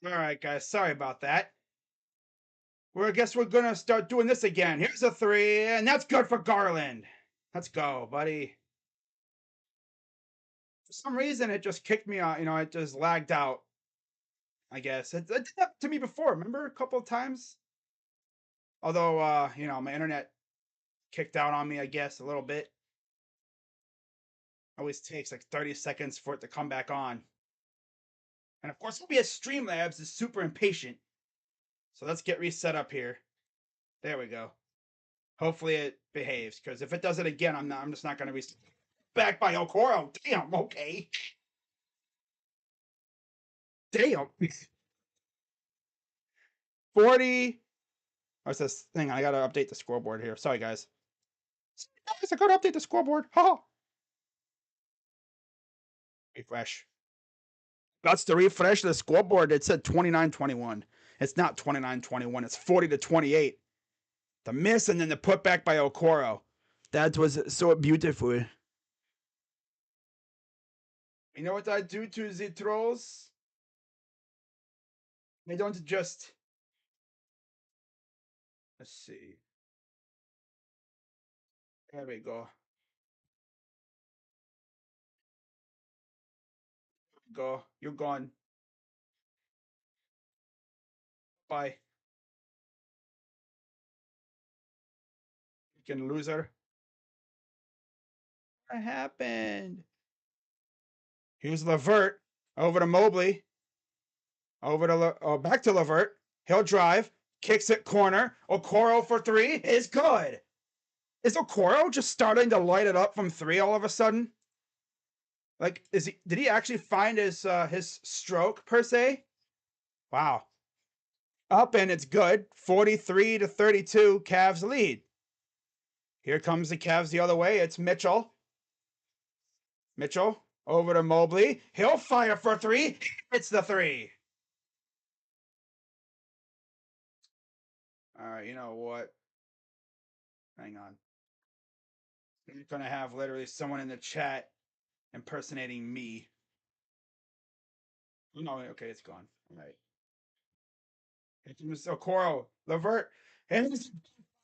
All right, guys. Sorry about that. I guess we're gonna start doing this again. Here's a three, and that's good for Garland. Let's go, buddy. For some reason, it just kicked me out. It just lagged out. I guess it did that to me before. Remember a couple of times. Although, my internet kicked out on me. I guess a little bit. Always takes like 30 seconds for it to come back on. And of course, we at Streamlabs is super impatient. So let's get reset up here. There we go. Hopefully it behaves, because if it does it again, I'm just not gonna be back by Okoro. Damn, okay. Damn. 40. What's this? Hang on, I gotta update the scoreboard here. Sorry, guys. Guys, I gotta update the scoreboard. Ha! Refresh. That's to refresh the scoreboard. It said 29-21. It's not 29-21. It's 40-28. The miss and then the putback by Okoro. That was so beautiful. You know what I do to the trolls? They don't just. Let's see. There we go. Go. You're gone. Bye. Freaking loser. What happened? Here's Levert. Over to Mobley. Over to back to Levert. He'll drive. Kicks it corner. Okoro for three is good. Is Okoro just starting to light it up from three all of a sudden? Like, did he actually find his stroke per se? Wow. Up and it's good. 43-32. Cavs lead. Here comes the Cavs the other way. It's Mitchell. Mitchell over to Mobley. He'll fire for three. It's the three. All right, you know what? Hang on. I'm going to have literally someone in the chat impersonating me. No, okay, it's gone. All right. It's Okoro, Levert, and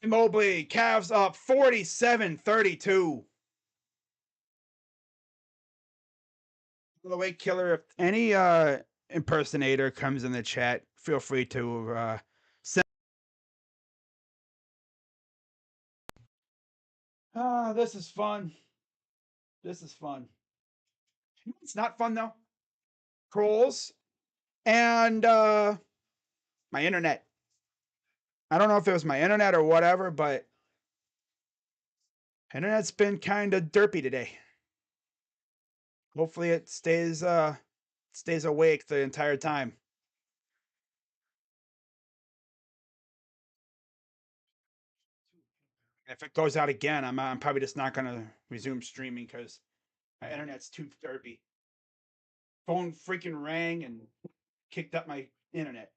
Mobley. Cavs up 47-32. By the way, Killer, if any impersonator comes in the chat, feel free to send. This is fun. This is fun. It's not fun though. Trolls and my internet. I don't know if it was my internet or whatever, but internet's been kind of derpy today. Hopefully it stays awake the entire time. If it goes out again, I'm probably just not gonna resume streaming because my internet's too derpy. Phone freaking rang and kicked up my internet.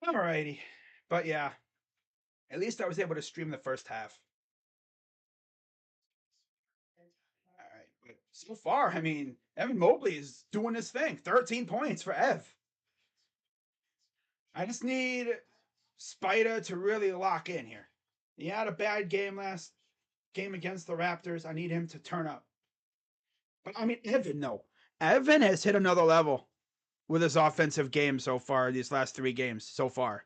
Alrighty, but yeah, at least I was able to stream the first half. All right, but so far, I mean, Evan Mobley is doing his thing. 13 points for Ev. I just need Spider to really lock in here. He had a bad game last game against the Raptors. I need him to turn up. But I mean, Evan, no. Evan has hit another level with his offensive game so far, these last three games so far.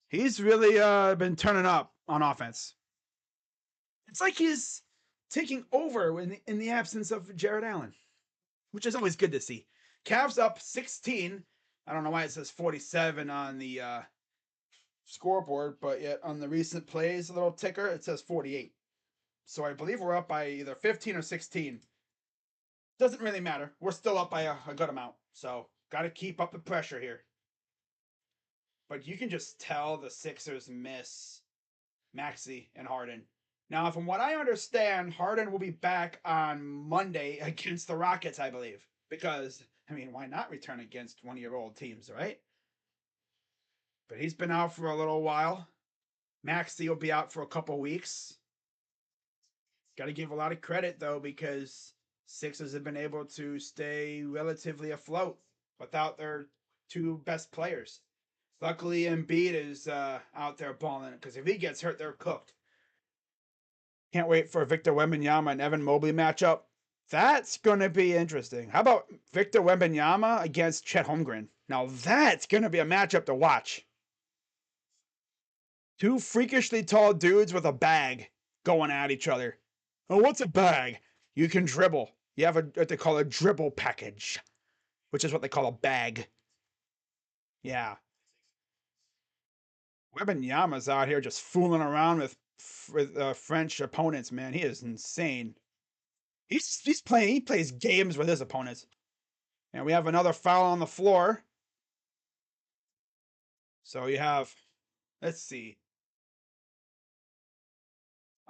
He's really been turning up on offense. It's like he's taking over in the absence of Jared Allen, which is always good to see. Cavs up 16. I don't know why it says 47 on the scoreboard, but yet on the recent plays little ticker, it says 48. So I believe we're up by either 15 or 16. Doesn't really matter. We're still up by a good amount. So got to keep up the pressure here. But you can just tell the Sixers miss Maxey and Harden. Now, from what I understand, Harden will be back on Monday against the Rockets, I believe. Because, I mean, why not return against one of your old teams, right? But he's been out for a little while. Maxey will be out for a couple weeks. Got to give a lot of credit though, because Sixers have been able to stay relatively afloat without their two best players. Luckily, Embiid is out there balling, because if he gets hurt, they're cooked. Can't wait for Victor Wembanyama and Evan Mobley matchup. That's going to be interesting. How about Victor Wembanyama against Chet Holmgren? Now that's going to be a matchup to watch. Two freakishly tall dudes with a bag going at each other. Oh, what's a bag? You can dribble. You have what they call a dribble package, which is what they call a bag. Yeah. Wembanyama's out here just fooling around with French opponents, man. He is insane. He's playing. He plays games with his opponents. And we have another foul on the floor. So you have, let's see.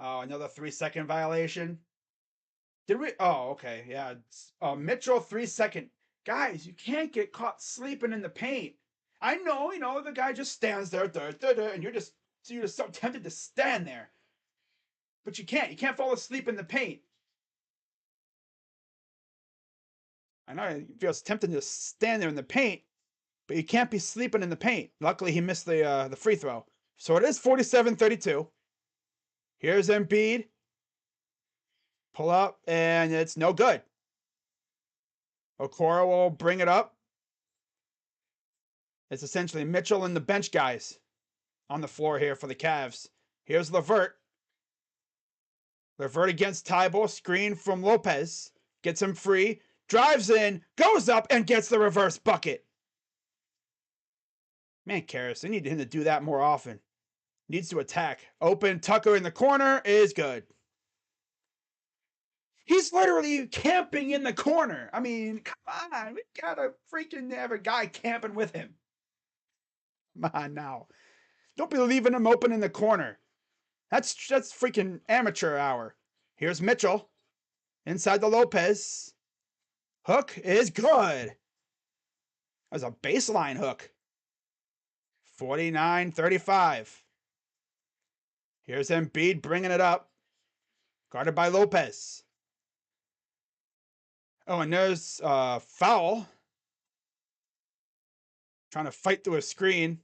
Oh, another 3-second violation. Did we? Oh, okay. Yeah. Mitchell, 3-second. Guys, you can't get caught sleeping in the paint. I know, the guy just stands there, and you're just so tempted to stand there. But you can't. You can't fall asleep in the paint. I know it feels tempting to stand there in the paint, but you can't be sleeping in the paint. Luckily, he missed the free throw. So it is 47-32. Here's Embiid. Pull up, and it's no good. Okoro will bring it up. It's essentially Mitchell and the bench guys on the floor here for the Cavs. Here's LeVert. LeVert against Thybulle. Screen from Lopez. Gets him free. Drives in. Goes up and gets the reverse bucket. Man, Karras, they need him to do that more often. Needs to attack. Open Tucker in the corner is good. He's literally camping in the corner. I mean, come on. We gotta freaking have a guy camping with him. Come on now. Don't be leaving him open in the corner. That's freaking amateur hour. Here's Mitchell. Inside the Lopez. Hook is good. That was a baseline hook. 49-35. Here's Embiid bringing it up. Guarded by Lopez. Oh, and there's foul. Trying to fight through a screen.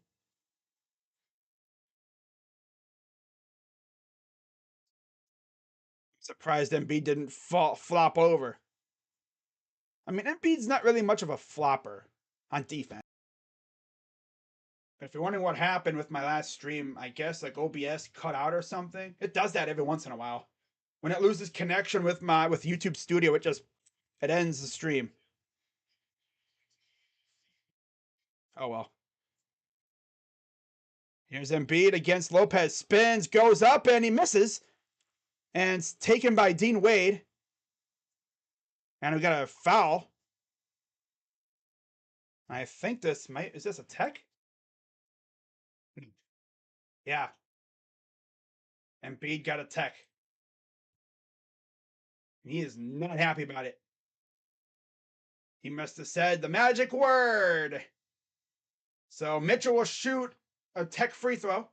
Surprised Embiid didn't flop over. I mean, Embiid's not really much of a flopper on defense. But if you're wondering what happened with my last stream, I guess like OBS cut out or something. It does that every once in a while. When it loses connection with YouTube Studio, it ends the stream. Oh well. Here's Embiid against Lopez. Spins, goes up, and he misses. And it's taken by Dean Wade. And we got a foul. I think is this a tech? Yeah. Embiid got a tech. And he is not happy about it. He must have said the magic word. So Mitchell will shoot a tech free throw.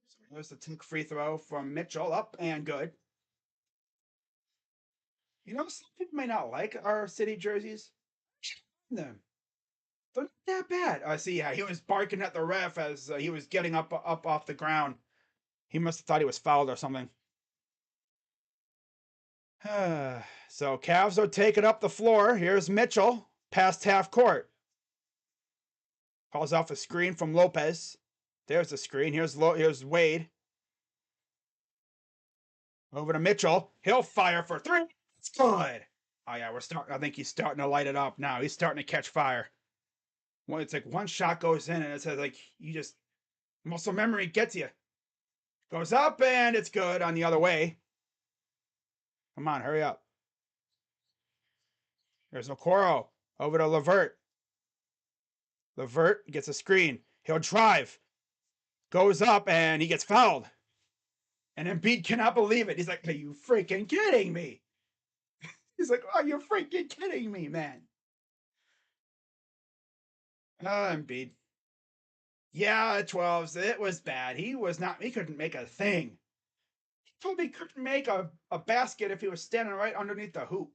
So there's the tech free throw from Mitchell, up and good. Some people may not like our city jerseys. Them. They're not that bad. I see. Yeah, he was barking at the ref as he was getting up off the ground. He must have thought he was fouled or something. So Cavs are taking up the floor. Here's Mitchell past half court. Calls off a screen from Lopez. There's the screen. Here's Wade. Over to Mitchell. He'll fire for three. It's good. Oh yeah, I think he's starting to light it up now. He's starting to catch fire. Well, it's like one shot goes in and it says like muscle memory gets you. Goes up and it's good on the other way. Come on, hurry up. There's Okoro. Over to LeVert. LeVert gets a screen. He'll drive. Goes up and he gets fouled. And Embiid cannot believe it. He's like, are you freaking kidding me? He's like, are you freaking kidding me, man? Embiid. Yeah, 12s. It was bad. He couldn't make a thing. He probably couldn't make a basket if he was standing right underneath the hoop.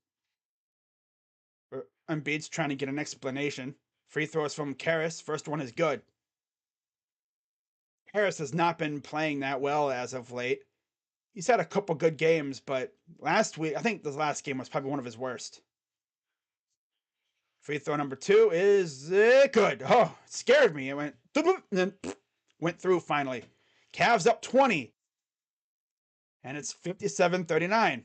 Embiid's trying to get an explanation. Free throws from Karras. First one is good. Harris has not been playing that well as of late. He's had a couple good games, but last week, I think the last game was probably one of his worst. Free throw number 2 is good. Oh, it scared me. It went, and then went through finally. Cavs up 20. And it's 57-39.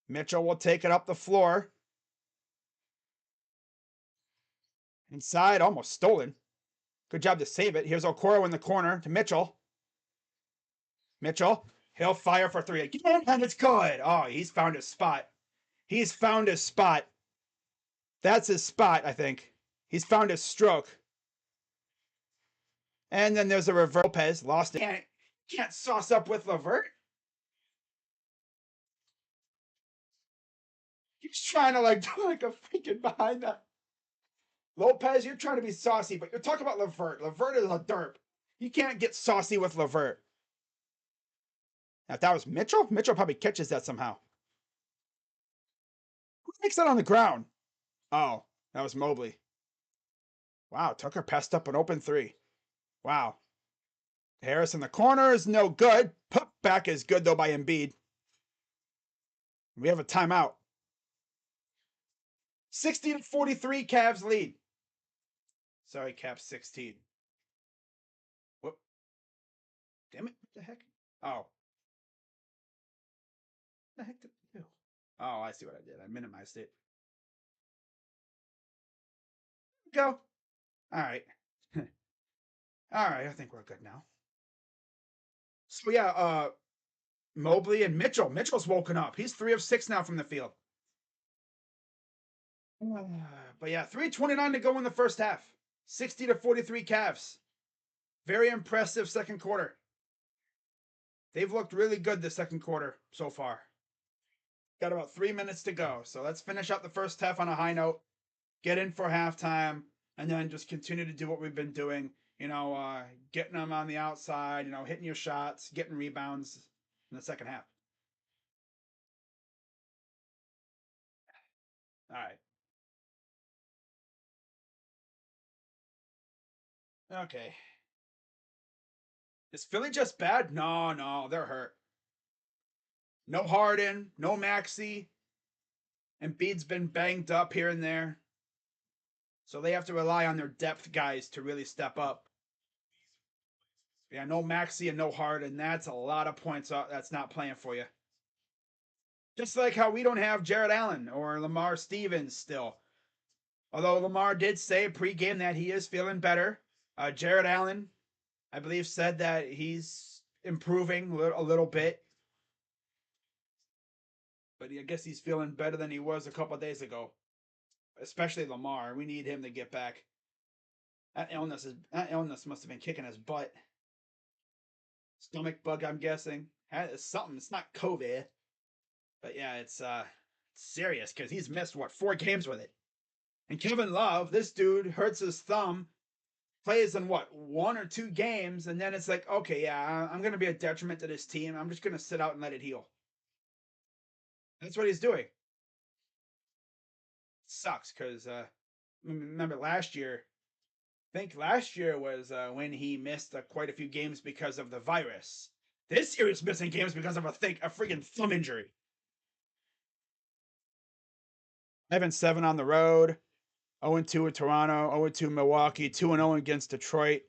Mitchell will take it up the floor. Inside, almost stolen. Good job to save it. Here's Okoro in the corner to Mitchell. Mitchell, he'll fire for 3 again, and it's good. Oh, he's found his spot. He's found his spot. That's his spot, I think. He's found his stroke. And then there's a reverse. Lopez lost it. Can't sauce up with LeVert. He's trying to do like a freaking behind that. Lopez, you're trying to be saucy, but you're talking about LeVert. LeVert is a derp. You can't get saucy with LeVert. Now, if that was Mitchell, Mitchell probably catches that somehow. Who makes that on the ground? Oh, that was Mobley. Wow, Tucker passed up an open 3. Wow. Harris in the corner is no good. Put back is good, though, by Embiid. We have a timeout. 60-43, Cavs lead. Sorry, Cavs 16. Whoop. Damn it. What the heck? Oh. What the heck did I do? Oh, I see what I did. I minimized it. Go. All right. All right, I think we're good now. So yeah, Mobley and Mitchell. Mitchell's woken up. He's 3 of 6 now from the field. But yeah, 3:29 to go in the first half. 60-43 Cavs. Very impressive second quarter. They've looked really good the second quarter so far. Got about 3 minutes to go. So let's finish up the first half on a high note, get in for halftime, and then just continue to do what we've been doing. Getting them on the outside, hitting your shots, getting rebounds in the second half. All right. Okay. Is Philly just bad? No, they're hurt. No Harden, no Maxey. Embiid's been banged up here and there. So they have to rely on their depth guys to really step up. Yeah, no Maxey and no Harden. That's a lot of points that's not playing for you. Just like how we don't have Jared Allen or Lamar Stevens still. Although Lamar did say pregame that he is feeling better. Jared Allen, I believe, said that he's improving a little bit. But I guess he's feeling better than he was a couple of days ago. Especially Lamar. We need him to get back. That illness must have been kicking his butt. Stomach bug, I'm guessing. It's something. It's not COVID. But yeah, it's serious because he's missed 4 games with it. And Kevin Love, this dude hurts his thumb, plays in 1 or 2 games, and then it's like, okay, yeah, I'm going to be a detriment to this team. I'm just going to sit out and let it heal. That's what he's doing. It sucks because remember last year. I think last year was when he missed quite a few games because of the virus. This year he's missing games because of a freaking thumb injury. 5-7 on the road. 0-2 in Toronto, 0-2 Milwaukee, 2-0 against Detroit.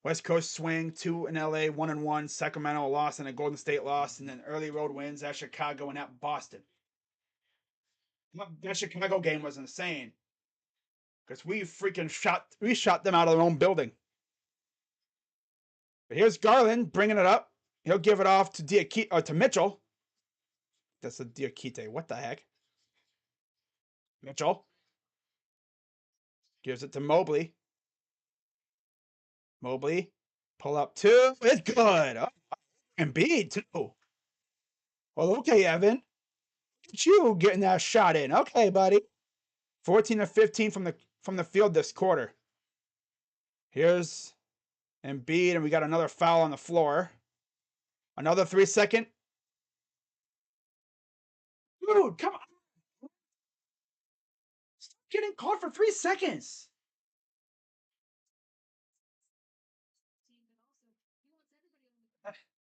West Coast swing, 2 in LA, 1-1. Sacramento loss and a Golden State loss, and then early road wins at Chicago and at Boston. That Chicago game was insane because we shot them out of their own building. But here's Garland bringing it up. He'll give it off to Mitchell. That's a Diakite. What the heck? Mitchell gives it to Mobley. Mobley, pull up 2. It's good. Oh, Embiid too. Well, okay, Evan. Look at you getting that shot in. Okay, buddy. 14 of 15 from the field this quarter. Here's Embiid, and we got another foul on the floor. Another 3-second. Dude, come on. Stop getting caught for 3 seconds.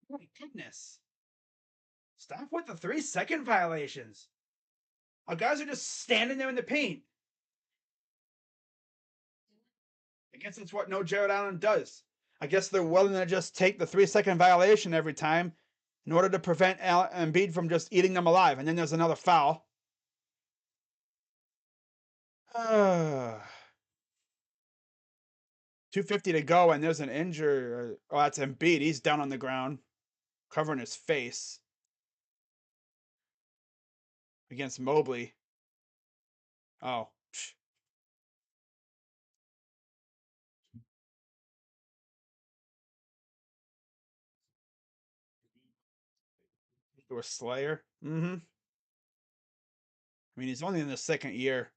My goodness. Stop with the 3-second violations. Our guys are just standing there in the paint. I guess that's what no Jared Allen does. I guess they're willing to just take the 3-second violation every time in order to prevent Embiid from just eating them alive. And then there's another foul. 2:50 to go, and there's an injury. Oh, that's Embiid. He's down on the ground, covering his face against Mobley. Oh. To a Slayer. I mean, he's only in the second year.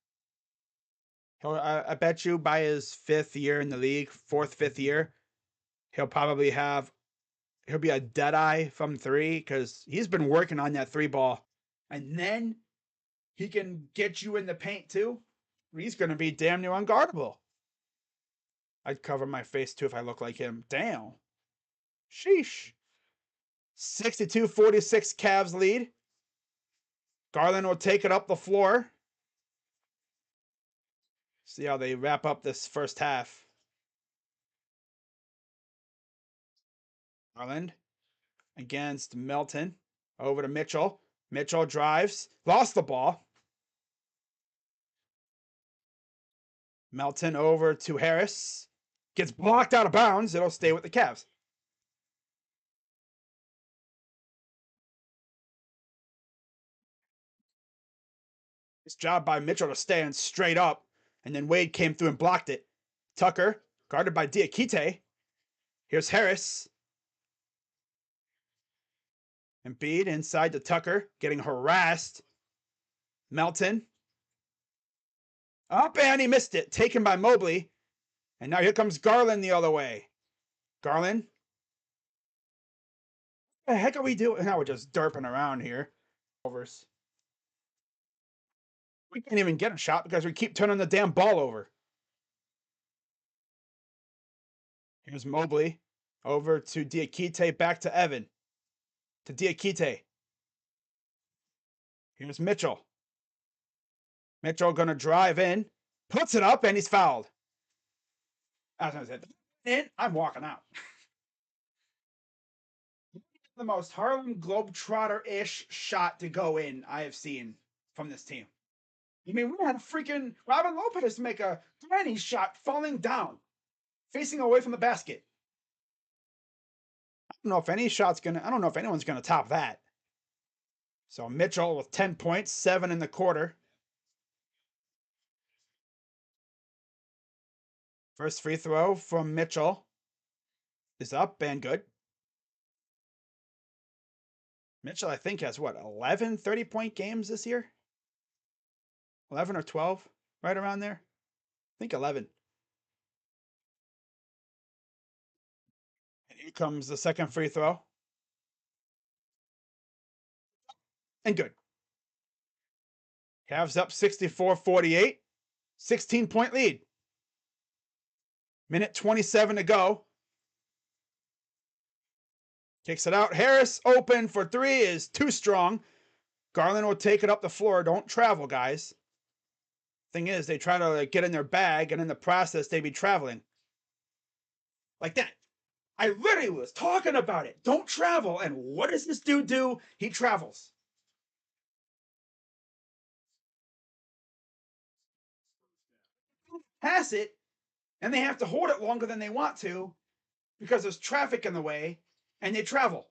I bet you by his 5th year in the league, 4th, 5th year, he'll be a dead eye from 3 because he's been working on that 3 ball. And then he can get you in the paint too. He's going to be damn near unguardable. I'd cover my face too if I look like him. Damn. Sheesh. 62-46 Cavs lead. Garland will take it up the floor. See how they wrap up this first half. Garland against Melton. Over to Mitchell. Mitchell drives. Lost the ball. Melton over to Harris. Gets blocked out of bounds. It'll stay with the Cavs. Nice job by Mitchell to stand straight up. And then Wade came through and blocked it. Tucker, guarded by Diakite. Here's Harris. Embiid inside to Tucker, getting harassed. Melton. Up, and he missed it. Taken by Mobley. And now here comes Garland the other way. Garland. What the heck are we doing? Now we're just derping around here. Overs. We can't even get a shot because we keep turning the damn ball over. Here's Mobley. Over to Diakite, back to Evan. To Diakite. Here's Mitchell. Mitchell gonna drive in. Puts it up, and he's fouled. As I said, I'm walking out. The most Harlem Globetrotter-ish shot to go in I have seen from this team. I mean, we had a freaking Robin Lopez make a granny shot falling down, facing away from the basket. I don't know if anyone's gonna top that. So Mitchell with 10 points, 7 in the quarter. First free throw from Mitchell is up and good. Mitchell, I think, has what, 11 30-point games this year? 11 or 12, right around there. I think 11. And here comes the second free throw. And good. Cavs up 64-48. 16-point lead. Minute 27 to go. Kicks it out. Harris open for 3 is too strong. Garland will take it up the floor. Don't travel, guys. Thing is, they try to get in their bag, and in the process, they be traveling. Like that. I literally was talking about it. Don't travel. And what does this dude do? He travels. Pass it, and they have to hold it longer than they want to because there's traffic in the way, and they travel.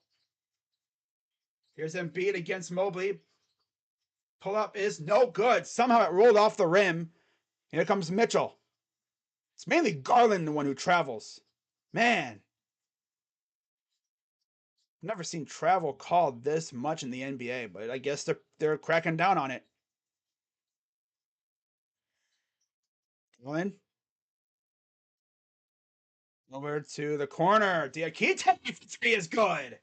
Here's Embiid against Mobley. Pull up is no good. Somehow it rolled off the rim. Here comes Mitchell. It's mainly Garland, the one who travels. Man. I've never seen travel called this much in the NBA, but I guess they're cracking down on it. Garland. Over to the corner. Diakite for three is good.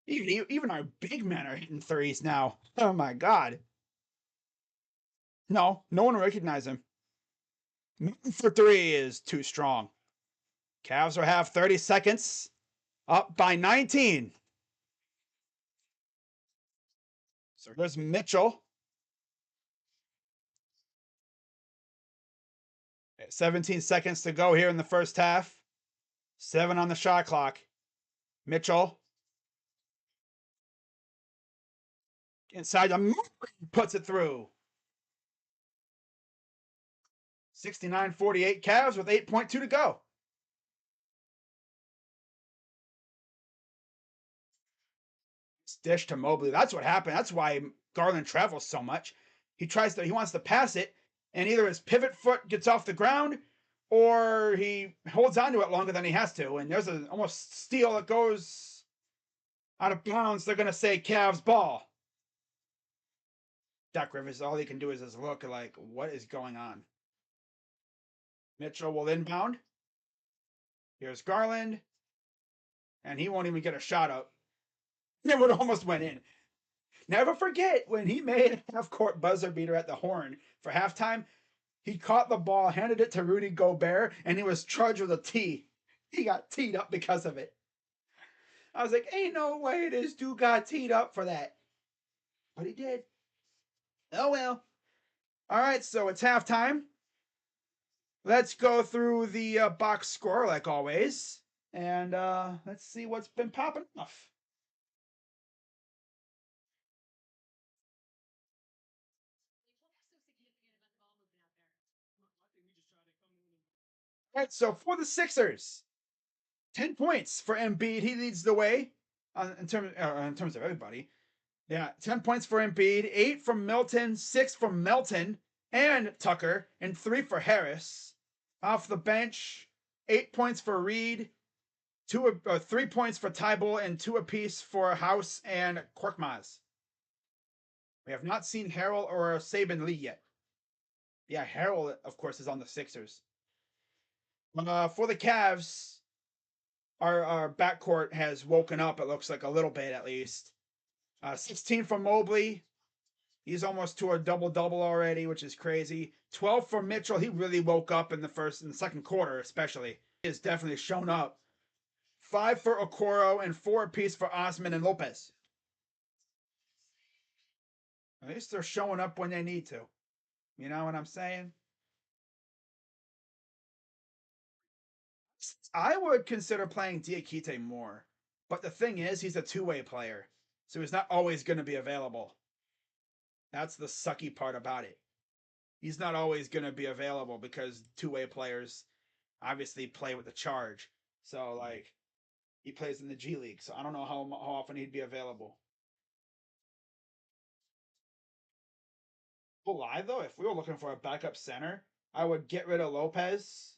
Even our big men are hitting threes now. Oh my god. No one recognized him. For three is too strong. Cavs will have 30 seconds. Up by 19. So there's Mitchell. 17 seconds to go here in the first half. 7 on the shot clock. Mitchell. Inside the puts it through. 69-48 Cavs with 8.2 to go. Dish to Mobley. That's what happened. That's why Garland travels so much. He wants to pass it, and either his pivot foot gets off the ground or he holds onto it longer than he has to. And there's an almost steal that goes out of bounds. They're going to say Cavs ball. Doc Rivers, all he can do is just look like, what is going on? Mitchell will inbound. Here's Garland. And he won't even get a shot up. It would almost went in. Never forget when he made a half-court buzzer beater at the Horn for halftime. He caught the ball, handed it to Rudy Gobert, and he was charged with a tee. He got teed up because of it. I was like, ain't no way this dude got teed up for that. But he did. Oh well. All right, so it's halftime. Let's go through the box score like always. And let's see what's been popping off. All right, so for the Sixers, 10 points for Embiid. He leads the way in terms of everybody. Yeah, 10 points for Embiid, 8 from Milton, 6 from Melton and Tucker, and 3 for Harris. Off the bench, 8 points for Reed, 3 points for Tybal, and 2 apiece for House and Korkmaz. We have not seen Harrell or Saban Lee yet. Yeah, Harrell, of course, is on the Sixers. For the Cavs, our backcourt has woken up, it looks like, a little bit at least. 16 from Mobley. He's almost to a double-double already, which is crazy. 12 for Mitchell. He really woke up in the second quarter, especially. He has definitely shown up. 5 for Okoro and 4 apiece for Osman and Lopez. At least they're showing up when they need to. You know what I'm saying? I would consider playing Diakite more. But the thing is, he's a two-way player. So he's not always going to be available. That's the sucky part about it. He's not always going to be available because two-way players obviously play with the charge. So, like, he plays in the G League. So I don't know how often he'd be available. Full lie, though, if we were looking for a backup center, I would get rid of Lopez.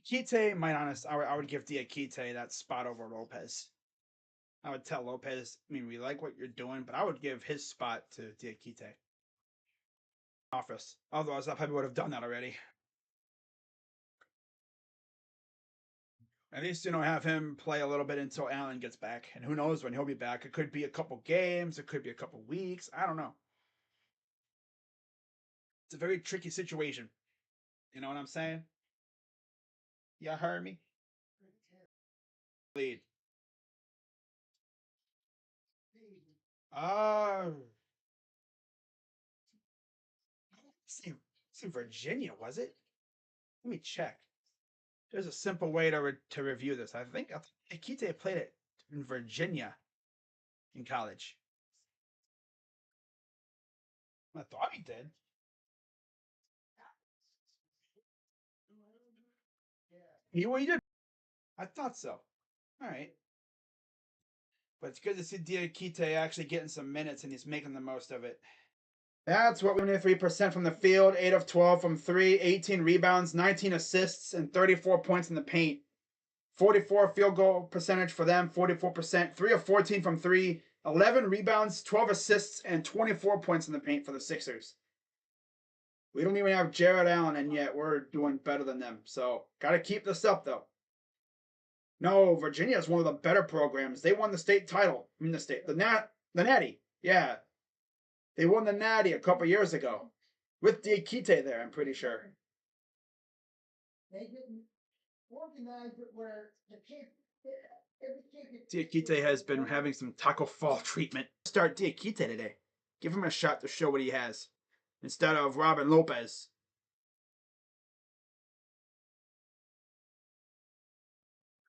Kite, my honest, I would give Diakite that spot over Lopez. I would tell Lopez, I mean, we like what you're doing, but I would give his spot to Diakite. Office. Otherwise, I probably would have done that already. At least, have him play a little bit until Allen gets back. And who knows when he'll be back. It could be a couple games. It could be a couple weeks. I don't know. It's a very tricky situation. You know what I'm saying? You heard me? Lead. Uh, it's in Virginia, was it? Let me check. There's a simple way to review this. I think Akite played it in Virginia in college. I thought he did. He did. I thought so. All right. But it's good to see Diakite actually getting some minutes and he's making the most of it. That's what we 73% from the field, 8 of 12 from 3, 18 rebounds, 19 assists, and 34 points in the paint. 44 field goal percentage for them, 44%, 3 of 14 from 3, 11 rebounds, 12 assists, and 24 points in the paint for the Sixers. We don't even have Jared Allen, and yet we're doing better than them. So, got to keep this up, though. No, Virginia is one of the better programs. They won the state title. I mean, the Natty. Yeah. They won the Natty a couple years ago. With Diakite there, I'm pretty sure. They didn't organize it where the Diakite has been having some Taco Fall treatment. Start Diakite today. Give him a shot to show what he has. Instead of Robin Lopez.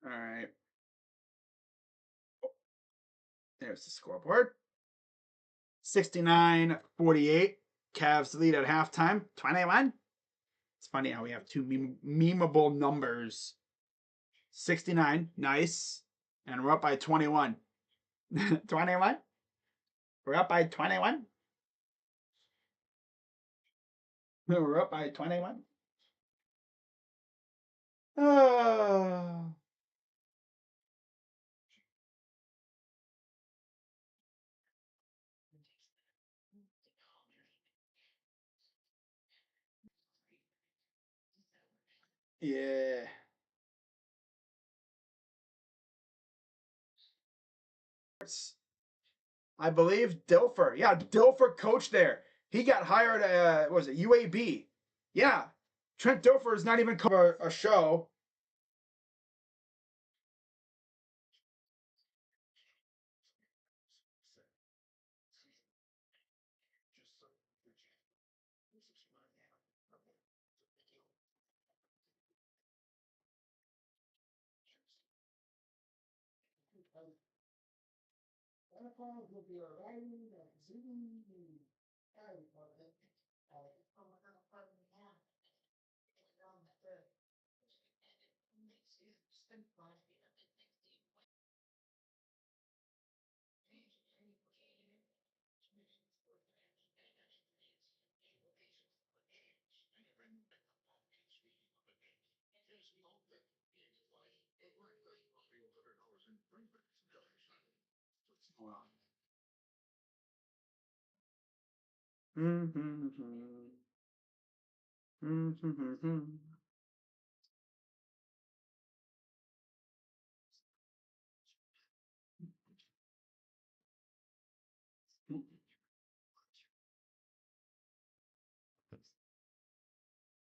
All right. There's the scoreboard. 69-48. Cavs lead at halftime. 21. It's funny how we have two memeable numbers. 69. Nice. And we're up by 21. 21? We're up by 21? We're up by 21? Oh. Yeah. I believe Dilfer. Yeah, Dilfer coached there. He got hired at, what was it, UAB. Yeah. Trent Dilfer is not even cover a show.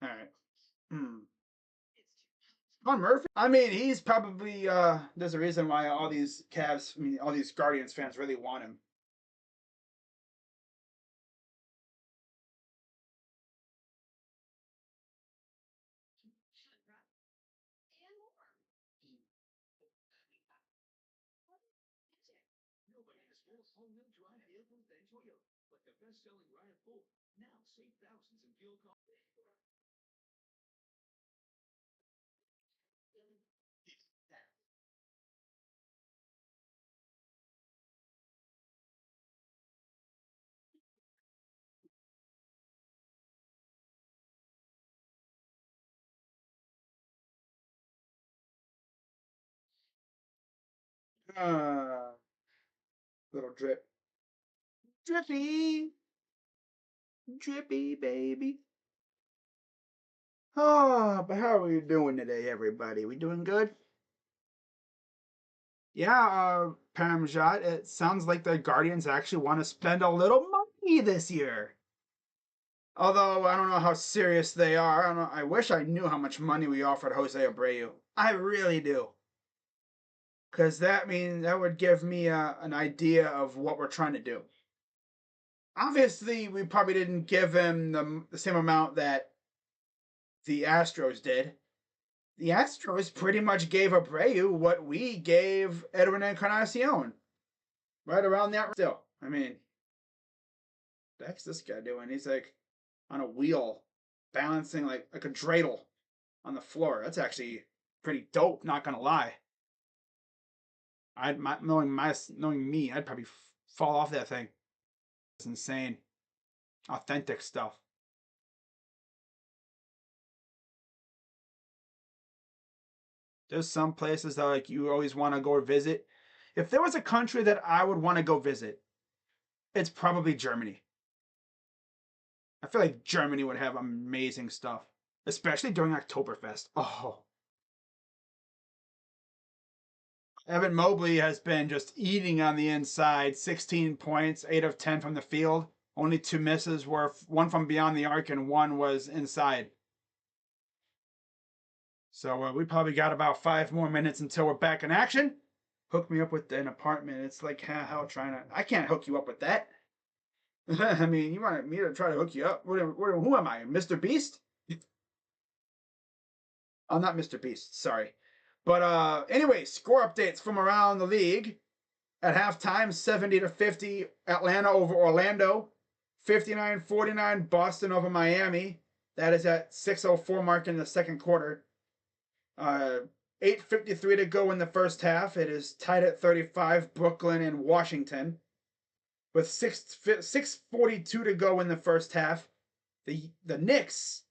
All right. On Murphy? I mean, he's probably there's a reason why all these Cavs, I mean, all these Guardians fans really want him. Little drip. Drippy. Drippy, baby. Oh, but how are we doing today, everybody? We doing good? Yeah, Paramjot, it sounds like the Guardians actually want to spend a little money this year. Although I don't know how serious they are. I don't know. I wish I knew how much money we offered Jose Abreu. I really do. Because that means that would give me an idea of what we're trying to do. Obviously, we probably didn't give him the same amount that the Astros did. The Astros pretty much gave Abreu what we gave Edwin Encarnacion. Right around that still. I mean, the heck's this guy doing? He's like on a wheel, balancing like a dreidel on the floor. That's actually pretty dope. Not gonna lie. Knowing me, I'd probably fall off that thing. It's insane. Authentic stuff. There's some places that like you always want to go visit. If there was a country that I would want to go visit, it's probably Germany. I feel like Germany would have amazing stuff, especially during Oktoberfest. Oh, Evan Mobley has been just eating on the inside. 16 points, 8 of 10 from the field. Only 2 misses were one from beyond the arc and one was inside. So we probably got about 5 more minutes until we're back in action. Hook me up with an apartment. It's like how trying to. I can't hook you up with that. I mean, you want me to try to hook you up? Who am I, Mr. Beast? I'm not Mr. Beast. Sorry. But anyway, score updates from around the league. At halftime, 70-50, Atlanta over Orlando. 59-49, Boston over Miami. That is at 6:04 mark in the second quarter. 8:53 to go in the first half. It is tied at 35, Brooklyn and Washington. With 6:42 to go in the first half, the Knicks